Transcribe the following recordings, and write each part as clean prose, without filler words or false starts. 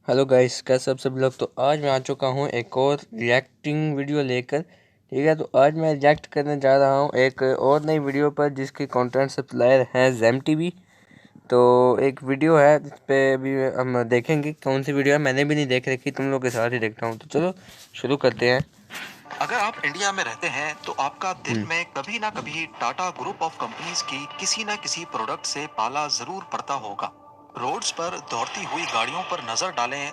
Hello guys, कैसे सब लोग। तो आज मैं आ चुका हूँ एक और रिएक्टिंग वीडियो लेकर। ठीक है, तो आज मैं रिएक्ट करने जा रहा हूँ एक और नई वीडियो पर जिसके कंटेंट सप्लायर है ज़ेम टीवी। तो एक वीडियो है जिस पे अभी हम देखेंगे कौन सी वीडियो है। मैंने भी नहीं देख रखी, तुम लोग के साथ ही देखता हूँ। तो चलो शुरू करते हैं। अगर आप इंडिया में रहते हैं तो आपका दिल में कभी ना कभी टाटा ग्रुप ऑफ कंपनीज की किसी न किसी प्रोडक्ट से पाला जरूर पड़ता होगा। रोड्स पर दौड़ती हुई गाड़ियों पर नजर डालें।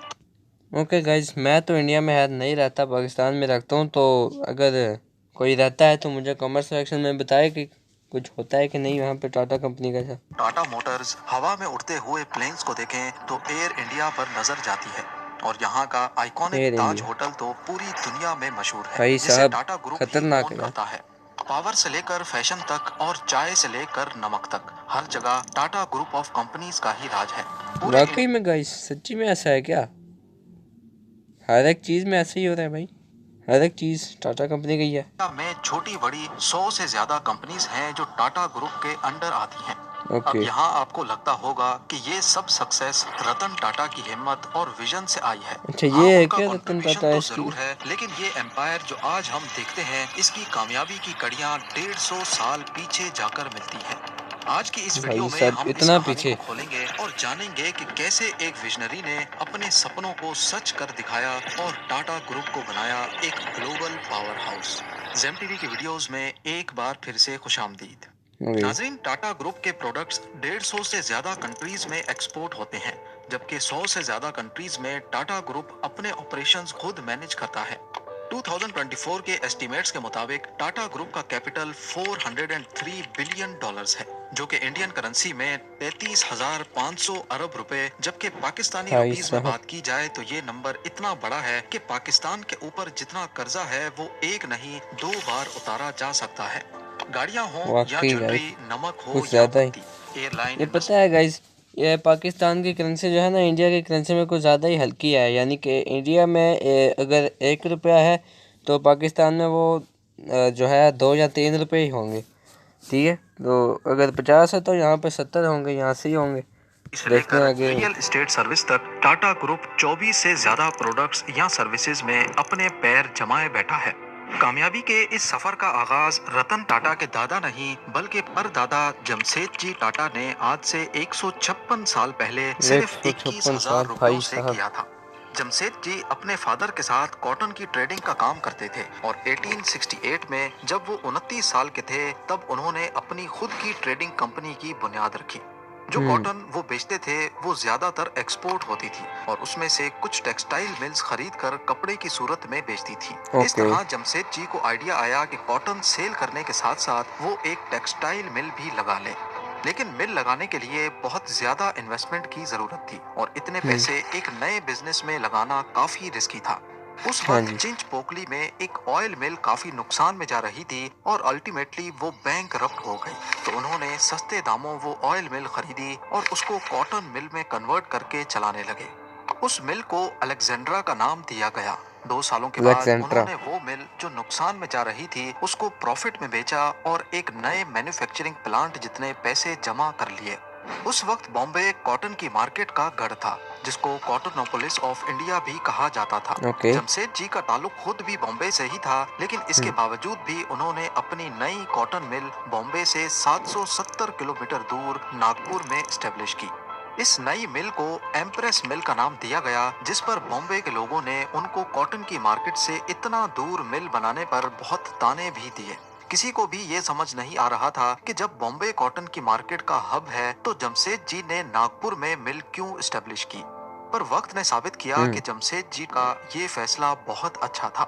ओके गाइस, मैं तो इंडिया में है नहीं रहता, पाकिस्तान में रखता हूँ। तो अगर कोई रहता है तो मुझे कमेंट सेक्शन में बताए कि कुछ होता है कि नहीं वहाँ पे टाटा कंपनी का। टाटा मोटर्स हवा में उड़ते हुए प्लेन्स को देखें तो एयर इंडिया पर नजर जाती है। और यहाँ का आइकॉनिक एयर ताज इंडिया होटल तो पूरी दुनिया में मशहूर है, भाई जिसे साहब टाटा ग्रुप ही खतरनाक ओन है यार। करता है। पावर से लेकर फैशन तक और चाय से लेकर नमक तक हर जगह टाटा ग्रुप ऑफ कंपनीज का ही राज है। पूरे वाकई में गाइस, सच्ची में ऐसा है क्या? हर एक चीज़ में ऐसे ही हो रहा है भाई। हर एक चीज़ टाटा कंपनी की है। इंडिया में छोटी बड़ी 100 से ज्यादा कंपनीज हैं जो टाटा ग्रुप के अंडर आती हैं। अब ओके। यहाँ आपको लगता होगा कि ये सब सक्सेस रतन टाटा की हिम्मत और विजन से आई है। अच्छा, हाँ, ये है उनका क्या रतन कंट्रीब्यूशन टाटा तो इसकी? जरूर है, लेकिन ये एम्पायर जो आज हम देखते हैं इसकी कामयाबी की कड़ियाँ 150 साल पीछे जाकर मिलती है। आज की इस वीडियो भाई में साहब हम इस इतना कहानी को पीछे? खोलेंगे और जानेंगे कि कैसे एक विजनरी ने अपने सपनों को सच कर दिखाया और टाटा ग्रुप को बनाया एक global power house. Zeme TV की वीडियोस में एक बार फिर से खुशामदीद। ओके। नाजरीन, टाटा ग्रुप के प्रोडक्ट्स 150 से ज्यादा कंट्रीज में एक्सपोर्ट होते हैं, जबकि 100 से ज्यादा कंट्रीज में टाटा ग्रुप अपने ऑपरेशंस खुद मैनेज करता है। 2024 के एस्टिमेट्स के मुताबिक टाटा ग्रुप का कैपिटल 403 बिलियन डॉलर्स है, जो कि इंडियन करेंसी में 33,500 अरब रुपए, जबकि पाकिस्तानी भाई रुपीस में साहब बात की जाए तो ये नंबर इतना बड़ा है कि पाकिस्तान के ऊपर जितना कर्जा है वो एक नहीं 2 बार उतारा जा सकता है। गाड़ियां हो या वाकई ज्वेलरी, गाइस नमक हो कुछ या ज़्यादा ही। बत्ती, एयरलाइन ये पता इंडस्ट्री। है गाइस, ये पाकिस्तान की करेंसी जो है ना, इंडिया की करेंसी में कुछ ज़्यादा ही हल्की है। यानी कि इंडिया में अगर 1 रुपया है तो पाकिस्तान में वो जो है 2 या 3 रुपये ही होंगे। ठीक है, तो अगर 50 है तो यहाँ पे 70 होंगे, यहाँ से ही होंगे। से देखते लेकर हैं आगे। रियल एस्टेट सर्विस तक टाटा ग्रुप 24 से ज्यादा प्रोडक्ट्स या सर्विसेज में अपने पैर जमाए बैठा है। कामयाबी के इस सफर का आगाज रतन टाटा के दादा नहीं बल्कि परदादा जमशेद जी टाटा ने आज से 156 साल पहले एक सिर्फ सौ 21,000 छप्पन रुपयों भाई से साहब। किया था। जमशेद जी अपने फादर के साथ कॉटन की ट्रेडिंग का काम करते थे और 1868 में जब वो 29 साल के थे तब उन्होंने अपनी खुद की ट्रेडिंग कंपनी की बुनियाद रखी। जो कॉटन वो बेचते थे वो ज्यादातर एक्सपोर्ट होती थी और उसमें से कुछ टेक्सटाइल मिल्स खरीद कर कपड़े की सूरत में बेचती थी। इस ओके। तरह जमशेद जी को आइडिया आया कि कॉटन सेल करने के साथ साथ वो एक टेक्सटाइल मिल भी लगा ले। लेकिन मिल लगाने के लिए बहुत ज्यादा इन्वेस्टमेंट की जरूरत थी और इतने पैसे एक नए बिजनेस में लगाना काफी रिस्की था। उस हाँ वक्त जी। चिंच पोकली में एक ऑयल मिल काफी नुकसान में जा रही थी और अल्टीमेटली वो बैंक हो गई। तो उन्होंने सस्ते दामों वो ऑयल मिल खरीदी और उसको कॉटन मिल में कन्वर्ट करके चलाने लगे। उस मिल को अलेक्जेंड्रा का नाम दिया गया। 2 सालों के बाद अलेक्जेंड्रा। उन्होंने वो मिल जो नुकसान में जा रही थी उसको प्रॉफिट में बेचा और एक नए मैन्युफैक्चरिंग प्लांट जितने पैसे जमा कर लिए। उस वक्त बॉम्बे कॉटन की मार्केट का गढ़ था, जिसको कॉटनोपोलिस ऑफ इंडिया भी कहा जाता था। ओके। जमशेद जी का ताल्लुक खुद भी बॉम्बे से ही था, लेकिन इसके बावजूद भी उन्होंने अपनी नई कॉटन मिल बॉम्बे से 770 किलोमीटर दूर नागपुर में स्टेब्लिश की। इस नई मिल को एम्प्रेस मिल का नाम दिया गया, जिस पर बॉम्बे के लोगों ने उनको कॉटन की मार्केट से इतना दूर मिल बनाने पर बहुत ताने भी दिए। किसी को भी ये समझ नहीं आ रहा था कि जब बॉम्बे कॉटन की मार्केट का हब है तो जमशेद जी ने नागपुर में मिल क्यों स्टेब्लिश की। पर वक्त ने साबित किया कि जमशेद जी का ये फैसला बहुत अच्छा था।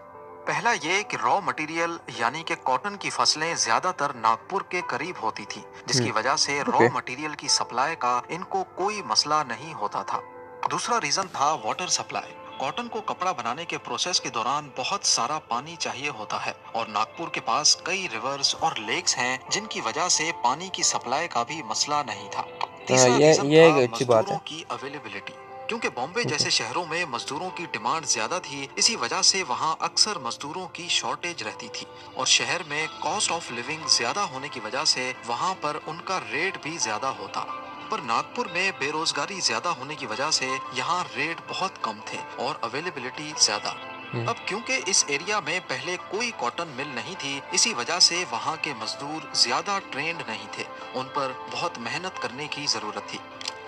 पहला ये कि रॉ मटेरियल यानी कि कॉटन की फसलें ज्यादातर नागपुर के करीब होती थी, जिसकी वजह से रॉ ओके। मटेरियल की सप्लाई का इनको कोई मसला नहीं होता था। दूसरा रीजन था वाटर सप्लाई। कॉटन को कपड़ा बनाने के प्रोसेस के दौरान बहुत सारा पानी चाहिए होता है और नागपुर के पास कई रिवर्स और लेक्स हैं, जिनकी वजह से पानी की सप्लाई का भी मसला नहीं था। हाँ, तीसरा रीजन ये था एक अच्छी बात मजदूरों है। की अवेलेबिलिटी। क्योंकि बॉम्बे ओके। जैसे शहरों में मजदूरों की डिमांड ज्यादा थी, इसी वजह से वहां अक्सर मजदूरों की शॉर्टेज रहती थी और शहर में कॉस्ट ऑफ लिविंग ज्यादा होने की वजह से वहां पर उनका रेट भी ज्यादा होता। पर नागपुर में बेरोजगारी ज्यादा होने की वजह से यहाँ रेट बहुत कम थे और अवेलेबिलिटी ज्यादा। अब क्योंकि इस एरिया में पहले कोई कॉटन मिल नहीं थी, इसी वजह से वहाँ के मजदूर ज्यादा ट्रेंड नहीं थे, उन पर बहुत मेहनत करने की जरूरत थी।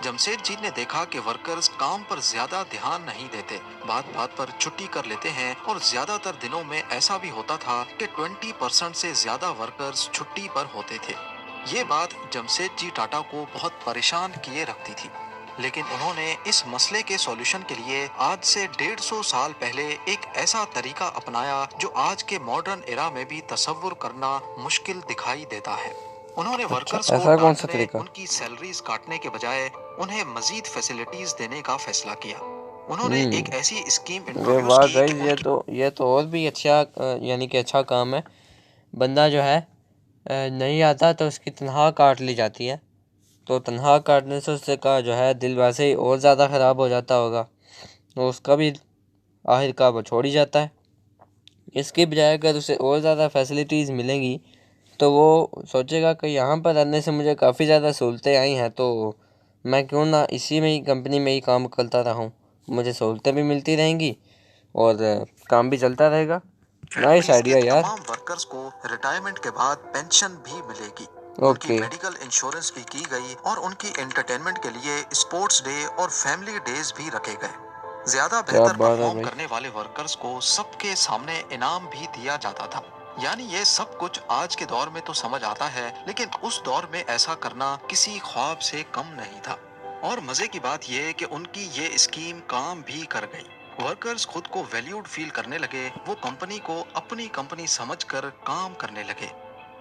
जमशेद जी ने देखा कि वर्कर्स काम पर ज्यादा ध्यान नहीं देते, बात बात पर छुट्टी कर लेते हैं और ज्यादातर दिनों में ऐसा भी होता था कि 20% से ज्यादा वर्कर्स छुट्टी पर होते थे। ये बात जमशेद जी टाटा को बहुत परेशान किए रखती थी, लेकिन उन्होंने इस मसले के सॉल्यूशन के लिए आज से 150 साल पहले एक ऐसा तरीका अपनाया जो आज के मॉडर्न एरा में भी तसव्वुर करना मुश्किल दिखाई देता है। उन्होंने वर्कर्स को ऐसा कौन सा डांटने, तरीका? उनकी सैलरीज काटने के बजाय उन्हें मजीद फैसिलिटीज देने का फैसला किया। उन्होंने एक ऐसी स्कीम अरे इंट्रोड्यूस वाह की कि गाइस, ये तो और भी अच्छा यानी कि अच्छा काम है। बंदा जो है नहीं आता तो उसकी तनख्वाह काट ली जाती है, तो तनख्वाह काटने से उसका जो है दिल वैसे ही और ज़्यादा ख़राब हो जाता होगा, तो उसका भी आखिरकार वो छोड़ ही जाता है। इसके बजाय अगर उसे और ज़्यादा फैसिलिटीज़ मिलेंगी तो वो सोचेगा कि यहाँ पर रहने से मुझे काफ़ी ज़्यादा सहूलतें आई हैं, तो मैं क्यों ना इसी में ही कंपनी में ही काम करता रहूँ, मुझे सहूलतें भी मिलती रहेंगी और काम भी चलता रहेगा। नाइस फैक्ट्रीज के आइडिया यार। तमाम वर्कर्स को रिटायरमेंट के बाद पेंशन भी मिलेगी। उनकी ओके, मेडिकल इंश्योरेंस भी की गई और उनकी एंटरटेनमेंट के लिए स्पोर्ट्स डे और फैमिली डेज भी रखे गए। ज्यादा क्या बेहतर बात है परफॉर्म भाई। करने वाले वर्कर्स को सबके सामने इनाम भी दिया जाता था। यानी ये सब कुछ आज के दौर में तो समझ आता है, लेकिन उस दौर में ऐसा करना किसी ख्वाब से कम नहीं था। और मजे की बात यह है कि उनकी ये स्कीम काम भी कर गई। वर्कर्स खुद को वैल्यूड फील करने लगे, वो कंपनी को अपनी कंपनी समझकर काम करने लगे।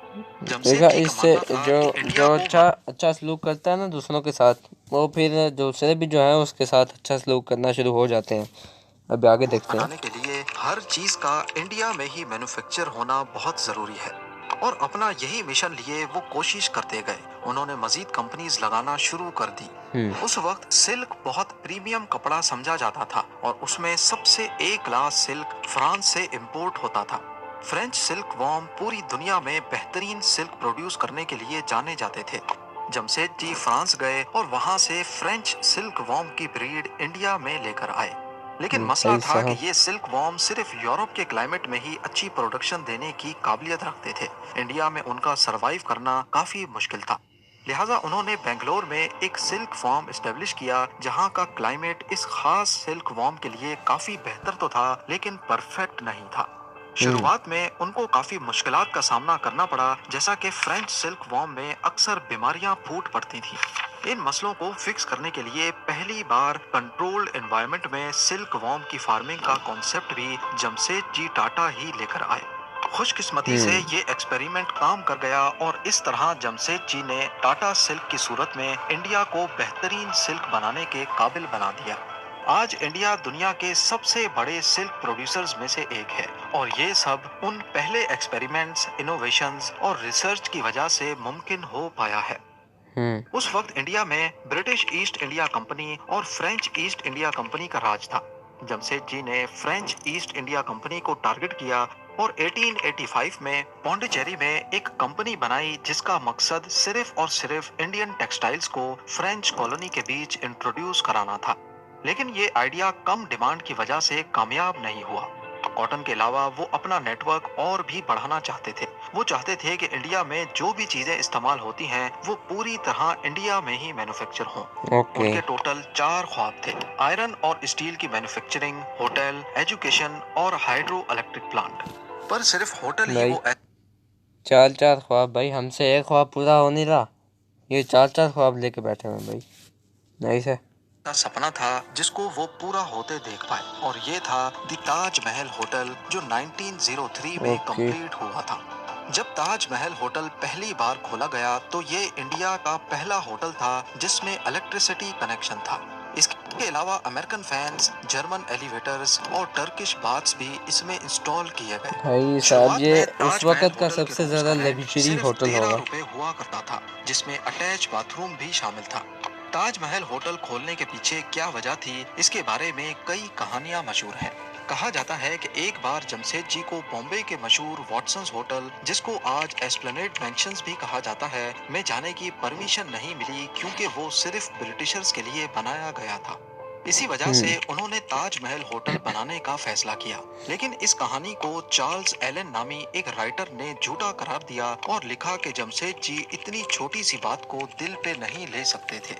देखा, जमशेद जी का इससे मानना था जो कि इंडिया जो को अच्छा अच्छा सलूक करता है ना दूसरों के साथ, वो फिर दूसरे भी जो है उसके साथ अच्छा सलूक करना शुरू हो जाते हैं। अभी आगे मजबूत देखते हैं। बनाने के लिए हर चीज का इंडिया में ही मैन्युफैक्चर होना बहुत जरूरी है, और अपना यही मिशन लिए वो कोशिश करते गए। उन्होंने मजीद कंपनीज लगाना शुरू कर दी। उस वक्त सिल्क बहुत प्रीमियम कपड़ा समझा जाता था और उसमें सबसे ए क्लास सिल्क फ्रांस से इंपोर्ट होता था। फ्रेंच सिल्क वॉर्म पूरी दुनिया में बेहतरीन सिल्क प्रोड्यूस करने के लिए जाने जाते थे। जमशेद जी फ्रांस गए और वहां से फ्रेंच सिल्क वॉर्म की ब्रीड इंडिया में लेकर आए। लेकिन मसला भाई था कि साहब। ये सिल्क वॉर्म सिर्फ यूरोप के क्लाइमेट में ही अच्छी प्रोडक्शन देने की काबिलियत रखते थे। इंडिया में उनका सरवाइव करना काफी मुश्किल था। लिहाजा उन्होंने बेंगलोर में एक सिल्क फार्म एस्टेब्लिश किया, जहां का क्लाइमेट इस खास सिल्क वॉर्म के लिए काफी बेहतर तो था, लेकिन परफेक्ट नहीं था। शुरुआत में उनको काफी मुश्किलात का सामना करना पड़ा, जैसा कि फ्रेंच सिल्क वॉर्म में अक्सर बीमारियां फूट पड़ती थी। इन मसलों को फिक्स करने के लिए पहली बार कंट्रोल्ड एनवायरनमेंट में सिल्क वॉर्म की फार्मिंग का कॉन्सेप्ट भी जमशेद जी टाटा ही लेकर आए। खुशकिस्मती से ये एक्सपेरिमेंट काम कर गया और इस तरह जमशेद जी ने टाटा सिल्क की सूरत में इंडिया को बेहतरीन सिल्क बनाने के काबिल बना दिया। आज इंडिया दुनिया के सबसे बड़े सिल्क प्रोड्यूसर्स में से एक है, और ये सब उन पहले एक्सपेरिमेंट्स, इनोवेशंस और रिसर्च की वजह से मुमकिन हो पाया है। उस वक्त इंडिया में ब्रिटिश ईस्ट इंडिया कंपनी और फ्रेंच ईस्ट इंडिया कंपनी का राज था। जमशेद जी ने फ्रेंच ईस्ट इंडिया कंपनी को टारगेट किया और 1885 में पौंडीचेरी में एक कंपनी बनाई, जिसका मकसद सिर्फ और सिर्फ इंडियन टेक्सटाइल्स को फ्रेंच कॉलोनी के बीच इंट्रोड्यूस कराना था। लेकिन ये आइडिया कम डिमांड की वजह से कामयाब नहीं हुआ। कॉटन के अलावा वो अपना नेटवर्क और भी बढ़ाना चाहते थे। वो चाहते थे कि इंडिया में जो भी चीजें इस्तेमाल होती हैं वो पूरी तरह इंडिया में ही मैन्युफैक्चर हों। ओके। उनके टोटल 4 ख्वाब थे: आयरन और स्टील की मैन्युफैक्चरिंग, होटल, एजुकेशन और हाइड्रो इलेक्ट्रिक प्लांट। पर सिर्फ होटल ही भाई वो चार चार ख्वाब, भाई हमसे एक ख्वाब पूरा हो नहीं रहा, ये चार चार ख्वाब लेके बैठे हुए हैं भाई। नाइस है। का सपना था जिसको वो पूरा होते देख पाए, और ये था द ताज महल होटल, जो 1903 में ओके। कंप्लीट हुआ था। जब ताज महल होटल पहली बार खोला गया तो ये इंडिया का पहला होटल था जिसमें इलेक्ट्रिसिटी कनेक्शन था। इसके अलावा अमेरिकन फैंस, जर्मन एलिवेटर्स और टर्किश बाथ्स भी इसमें इंस्टॉल किए गए। भाई साहब, शुरुआत ये में उस ताज महल वक़्त का होटल के सबसे रूम्स का ज़्यादा रेंट लग्जरी सिर्फ होटल 13 होगा। रुपए हुआ करता था, जिसमें अटैच बाथरूम भी शामिल था। ताज महल होटल खोलने के पीछे क्या वजह थी, इसके बारे में कई कहानियां मशहूर हैं। कहा जाता है कि एक बार जमशेद जी को बॉम्बे के मशहूर वॉटसन्स होटल, जिसको आज एस्प्लेनेड मेंशंस भी कहा जाता है, में जाने की परमिशन नहीं मिली क्योंकि वो सिर्फ ब्रिटिशर्स के लिए बनाया गया था। इसी वजह से उन्होंने ताजमहल होटल बनाने का फैसला किया। लेकिन इस कहानी को चार्ल्स एलन नामी एक राइटर ने झूठा करार दिया और लिखा कि जमशेद जी इतनी छोटी सी बात को दिल पे नहीं ले सकते थे,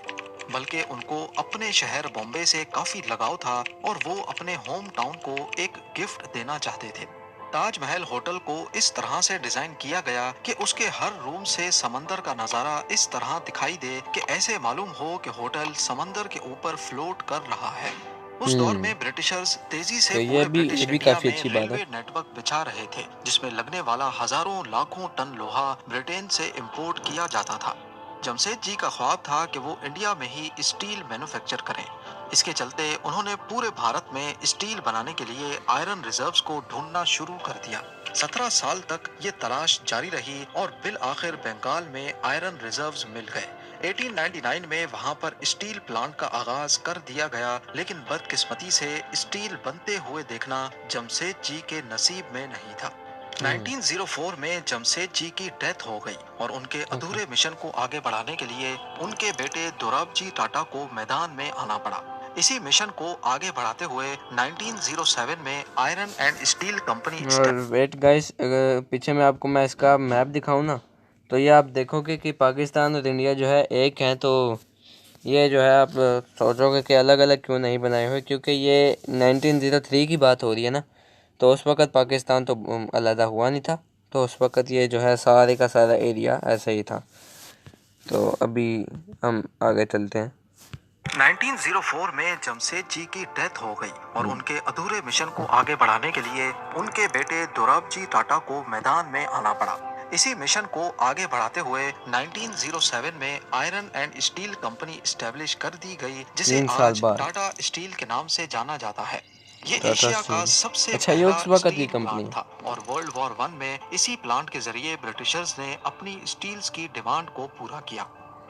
बल्कि उनको अपने शहर बॉम्बे से काफी लगाव था और वो अपने होम टाउन को एक गिफ्ट देना चाहते थे। ताजमहल होटल को इस तरह से डिजाइन किया गया कि उसके हर रूम से समंदर का नजारा इस तरह दिखाई दे कि ऐसे मालूम हो कि होटल समंदर के ऊपर फ्लोट कर रहा है। उस दौर हम्म। में ब्रिटिशर्स तेजी से तो पूरे ये ब्रिटिश भी इंडिया काफी में अच्छी बात है। रेलवे नेटवर्क बिछा रहे थे, जिसमें लगने वाला हजारों लाखों टन लोहा ब्रिटेन से इंपोर्ट किया जाता था। जमशेद जी का ख्वाब था कि वो इंडिया में ही स्टील मैन्युफैक्चर करें। इसके चलते उन्होंने पूरे भारत में स्टील बनाने के लिए आयरन रिजर्व्स को ढूंढना शुरू कर दिया। 17 साल तक ये तलाश जारी रही और बिल आखिर बंगाल में आयरन रिजर्व्स मिल गए। 1899 में वहां पर स्टील प्लांट का आगाज कर दिया गया, लेकिन बदकिस्मती से स्टील बनते हुए देखना जमशेद जी के नसीब में नहीं था। 1904 में जमशेद जी की डेथ हो गई और उनके अधूरे मिशन को आगे बढ़ाने के लिए उनके बेटे दोराबजी टाटा को मैदान में आना पड़ा। इसी मिशन को आगे बढ़ाते हुए 1907 में आयरन एंड स्टील कंपनी और वेट गाइस, अगर पीछे में आपको मैं इसका मैप दिखाऊं ना, तो ये आप देखोगे कि पाकिस्तान और इंडिया जो है एक हैं। तो ये जो है आप सोचोगे कि अलग अलग क्यों नहीं बनाए हुए, क्योंकि ये 1903 की बात हो रही है ना। तो उस वक़्त पाकिस्तान तो अलहदा हुआ नहीं था। तो उस वक़्त ये जो है सारे का सारा एरिया ऐसा ही था। तो अभी हम आगे चलते हैं। 1904 में जमशेद जी की डेथ हो गई और उनके अधूरे मिशन को आगे बढ़ाने के लिए उनके बेटे दोराबजी टाटा को मैदान में आना पड़ा। इसी मिशन को आगे बढ़ाते हुए 1907 में iron and steel company establish कर दी गई, जिसे 3 साल आज बाद टाटा स्टील के नाम से जाना जाता है। ये टाटा एशिया का स्टील। सबसे अच्छा, ये पहला उस वक़्त की स्टील कंपनी प्लांट है। था और वर्ल्ड वॉर वन में इसी प्लांट के जरिए ब्रिटिशर्स ने अपनी स्टील्स की डिमांड को पूरा किया।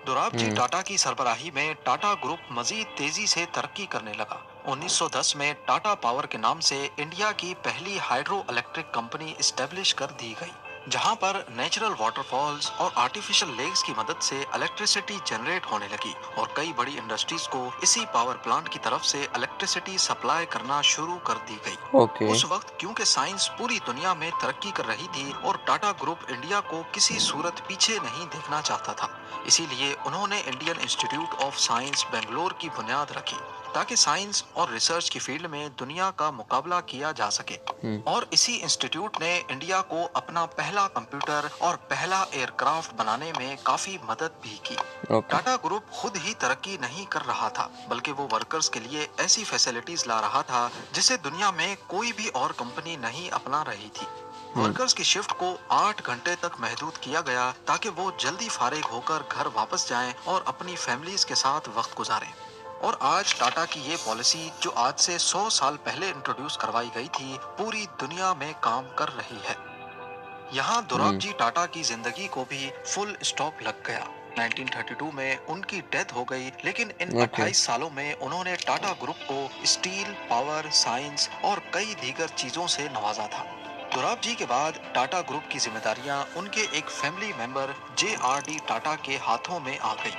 दोराबजी टाटा की सरबराही में टाटा ग्रुप मजीद तेजी से तरक्की करने लगा। 1910 में टाटा पावर के नाम से इंडिया की पहली हाइड्रो इलेक्ट्रिक कंपनी स्टैब्लिश कर दी गई, जहां पर नेचुरल वाटरफॉल्स और आर्टिफिशियल लेक्स की मदद से इलेक्ट्रिसिटी जनरेट होने लगी और कई बड़ी इंडस्ट्रीज को इसी पावर प्लांट की तरफ से इलेक्ट्रिसिटी सप्लाई करना शुरू कर दी गई। ओके। उस वक्त क्योंकि साइंस पूरी दुनिया में तरक्की कर रही थी और टाटा ग्रुप इंडिया को किसी सूरत पीछे नहीं देखना चाहता था, इसीलिए उन्होंने Indian institute of science Bangalore की बुनियाद रखी, ताकि साइंस और रिसर्च की फील्ड में दुनिया का मुकाबला किया जा सके। और इसी इंस्टीट्यूट ने इंडिया को अपना पहला कंप्यूटर और पहला एयरक्राफ्ट बनाने में काफी मदद भी की। ओके। टाटा ग्रुप खुद ही तरक्की नहीं कर रहा था, बल्कि वो वर्कर्स के लिए ऐसी फैसिलिटीज ला रहा था जिसे दुनिया में कोई भी और कंपनी नहीं अपना रही थी। वर्कर्स की शिफ्ट को 8 घंटे तक महदूद किया गया, ताकि वो जल्दी फारिग होकर घर वापस जाएं और अपनी फैमिलीज के साथ वक्त गुजारें। और आज टाटा की ये पॉलिसी, जो आज से 100 साल पहले इंट्रोड्यूस करवाई गई थी, पूरी दुनिया में काम कर रही है। यहाँ दोराबजी टाटा की जिंदगी को भी फुल स्टॉप लग गया। 1932 में उनकी डेथ हो गई, लेकिन इन ओके। 28 सालों में उन्होंने टाटा ग्रुप को स्टील, पावर, साइंस और कई दीगर चीजों से नवाजा था। दोराबजी के बाद टाटा ग्रुप की जिम्मेदारियां उनके एक फैमिली मेंबर JRD टाटा के हाथों में आ गई।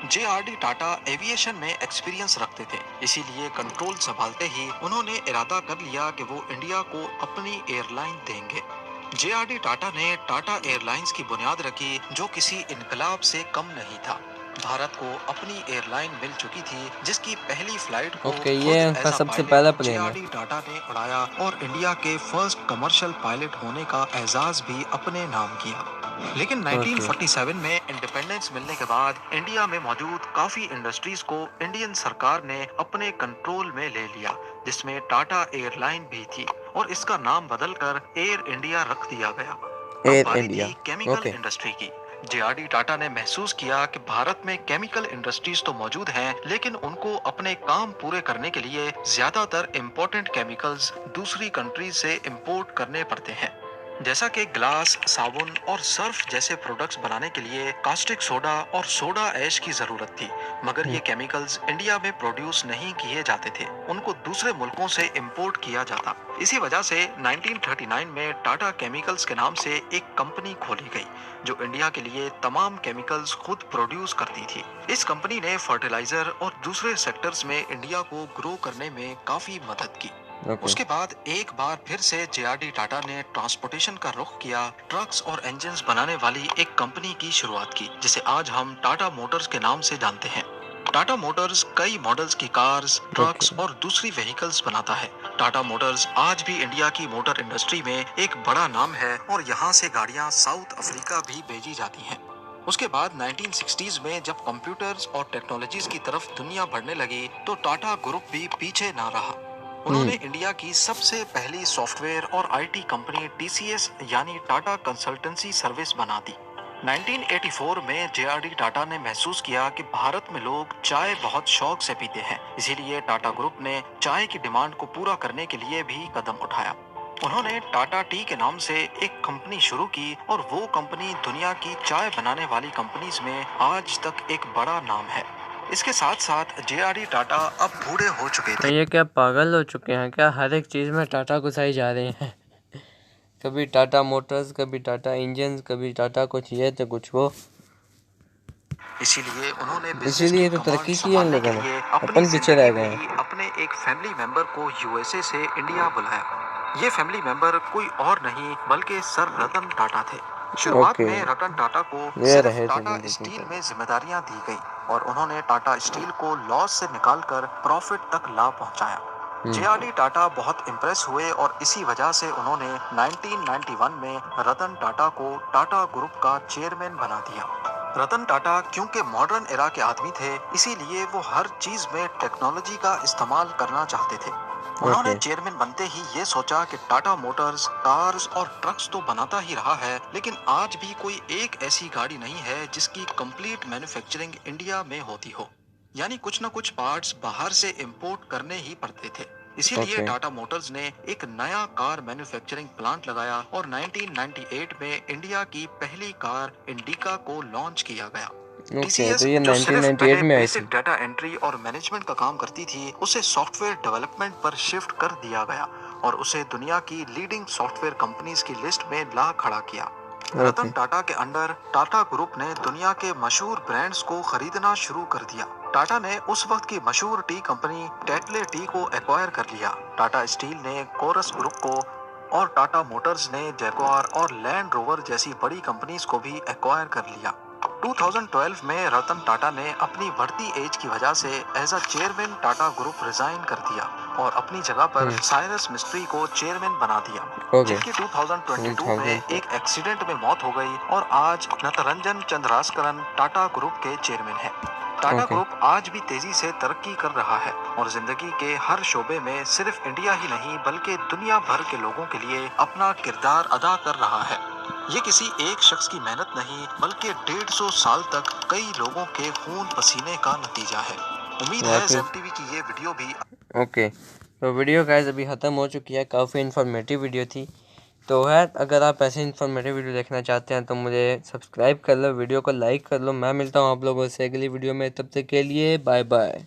JRD टाटा एविएशन में एक्सपीरियंस रखते थे, इसीलिए कंट्रोल संभालते ही उन्होंने इरादा कर लिया कि वो इंडिया को अपनी एयरलाइन देंगे। JRD टाटा ने टाटा एयरलाइंस की बुनियाद रखी, जो किसी इनकलाब से कम नहीं था। भारत को अपनी एयरलाइन मिल चुकी थी, जिसकी पहली फ्लाइट को ओके, खुद ये उनका एज अ सबसे पायलट पहला प्लेन है। JRD टाटा ने उड़ाया और इंडिया के फर्स्ट कमर्शियल पायलट होने का एजाज भी अपने नाम किया। लेकिन ओके। 1947 में इंडिपेंडेंस मिलने के बाद इंडिया में मौजूद काफी इंडस्ट्रीज को इंडियन सरकार ने अपने कंट्रोल में ले लिया, जिसमें टाटा एयरलाइन भी थी और इसका नाम बदलकर एयर इंडिया रख दिया गया। अब एयर बारी इंडिया। थी केमिकल ओके। इंडस्ट्री की। JRD टाटा ने महसूस किया कि भारत में केमिकल इंडस्ट्रीज तो मौजूद हैं, लेकिन उनको अपने काम पूरे करने के लिए ज्यादातर इम्पोर्टेंट केमिकल्स दूसरी कंट्रीज से इंपोर्ट करने पड़ते हैं। जैसा कि ग्लास, साबुन और सर्फ जैसे प्रोडक्ट्स बनाने के लिए कास्टिक सोडा और सोडा ऐश की जरूरत थी, मगर ये केमिकल्स इंडिया में प्रोड्यूस नहीं किए जाते थे। उनको दूसरे मुल्कों से इंपोर्ट किया जाता। इसी वजह से 1939 में टाटा केमिकल्स के नाम से एक कंपनी खोली गई जो इंडिया के लिए तमाम केमिकल्स खुद प्रोड्यूस करती थी। इस कंपनी ने फर्टिलाइजर और दूसरे सेक्टर्स में इंडिया को ग्रो करने में काफी मदद की। उसके बाद एक बार फिर से जेआरडी टाटा ने ट्रांसपोर्टेशन का रुख किया, ट्रक्स और इंजन्स बनाने वाली एक कंपनी की शुरुआत की जिसे आज हम टाटा मोटर्स के नाम से जानते हैं। टाटा मोटर्स कई मॉडल्स की कार्स, ट्रक्स और दूसरी व्हीकल्स बनाता है। टाटा मोटर्स आज भी इंडिया की मोटर इंडस्ट्री में एक बड़ा नाम है और यहाँ से गाड़ियाँ साउथ अफ्रीका भी भेजी जाती हैं। उसके बाद 1960s में जब कंप्यूटर्स और टेक्नोलॉजीज की तरफ दुनिया बढ़ने लगी तो टाटा ग्रुप भी पीछे ना रहा। उन्होंने इंडिया की सबसे पहली सॉफ्टवेयर और आईटी कंपनी टीसीएस यानी टाटा कंसल्टेंसी सर्विस बना दी। 1984 में जेआरडी टाटा ने महसूस किया कि भारत में लोग चाय बहुत शौक से पीते हैं, इसीलिए टाटा ग्रुप ने चाय की डिमांड को पूरा करने के लिए भी कदम उठाया। उन्होंने टाटा टी के नाम से एक कंपनी शुरू की और वो कंपनी दुनिया की चाय बनाने वाली कंपनीज में आज तक एक बड़ा नाम है। इसके साथ साथ जेआरडी टाटा अब बूढ़े हो चुके थे। ये क्या पागल हो चुके हैं क्या? हर एक चीज़ में टाटा घुसाई जा रहे हैं। कभी टाटा मोटर्स, कभी टाटा इंजन, कभी टाटा कुछ ये तो कुछ वो। इसीलिए उन्होंने इसीलिए तो तरक्की की है इन लोगों ने, अपन पीछे रह गए हैं। अपने एक फैमिली मेंबर को यूएसए से इंडिया बुलाया। ये फैमिली मेंबर कोई और नहीं बल्कि सर रतन टाटा थे। शुरुआत में रतन टाटा को सिर्फ टाटा स्टील में जिम्मेदारियां दी गई और उन्होंने टाटा स्टील को लॉस से निकालकर प्रॉफिट तक ला पहुंचाया। जेआरडी टाटा बहुत इम्प्रेस हुए और इसी वजह से उन्होंने 1991 में रतन टाटा को टाटा ग्रुप का चेयरमैन बना दिया। रतन टाटा क्योंकि मॉडर्न एरा के आदमी थे, इसीलिए वो हर चीज में टेक्नोलॉजी का इस्तेमाल करना चाहते थे। उन्होंने चेयरमैन बनते ही ये सोचा कि टाटा मोटर्स कार्स और ट्रक्स तो बनाता ही रहा है, लेकिन आज भी कोई एक ऐसी गाड़ी नहीं है जिसकी कंप्लीट मैन्युफैक्चरिंग इंडिया में होती हो, यानी कुछ न कुछ पार्ट्स बाहर से इंपोर्ट करने ही पड़ते थे। इसीलिए टाटा मोटर्स ने एक नया कार मैन्युफैक्चरिंग प्लांट लगाया और 1998 में इंडिया की पहली कार इंडिका को लॉन्च किया गया। टीसीएस तो ये जो सिर्फ 1998 में आई बेसिक थी। डाटा एंट्री और मैनेजमेंट का काम करती थी, उसे सॉफ्टवेयर डेवलपमेंट पर शिफ्ट कर दिया गया और उसे दुनिया की लीडिंग सॉफ्टवेयर कंपनीज की लिस्ट में ला खड़ा किया। रतन टाटा के अंडर टाटा ग्रुप ने दुनिया के मशहूर ब्रांड्स को खरीदना शुरू कर दिया। टाटा ने उस वक्त की मशहूर टी कंपनी टेटले टी को एक्वायर कर लिया। टाटा स्टील ने कोरस ग्रुप को और टाटा मोटर्स ने जैगुआर और लैंड रोवर जैसी बड़ी कंपनीज को भी एक्वायर कर लिया। 2012 में रतन टाटा ने अपनी बढ़ती एज की वजह से as a chairman Tata group resign कर दिया और अपनी जगह पर साइरस मिस्ट्री को चेयरमैन बना दिया, जिनकी 2022 में एक एक्सीडेंट में मौत हो गई और आज नटरंजन चंद्रास्करन टाटा ग्रुप के चेयरमैन है। टाटा ग्रुप आज भी तेजी से तरक्की कर रहा है और जिंदगी के हर शोबे में सिर्फ इंडिया ही नहीं बल्कि दुनिया भर के लोगों के लिए अपना किरदार अदा कर रहा है। ये किसी एक शख्स की मेहनत नहीं बल्कि 150 साल तक कई लोगों के खून पसीने का नतीजा है। उम्मीद है ज़ेम टीवी की ये वीडियो भी तो वीडियो गाइस अभी ख़त्म हो चुकी है। काफ़ी इन्फॉर्मेटिव वीडियो थी। तो है अगर आप ऐसे इन्फॉर्मेटिव वीडियो देखना चाहते हैं तो मुझे सब्सक्राइब कर लो, वीडियो को लाइक कर लो। मैं मिलता हूँ आप लोगों से अगली वीडियो में, तब तक के लिए बाय बाय।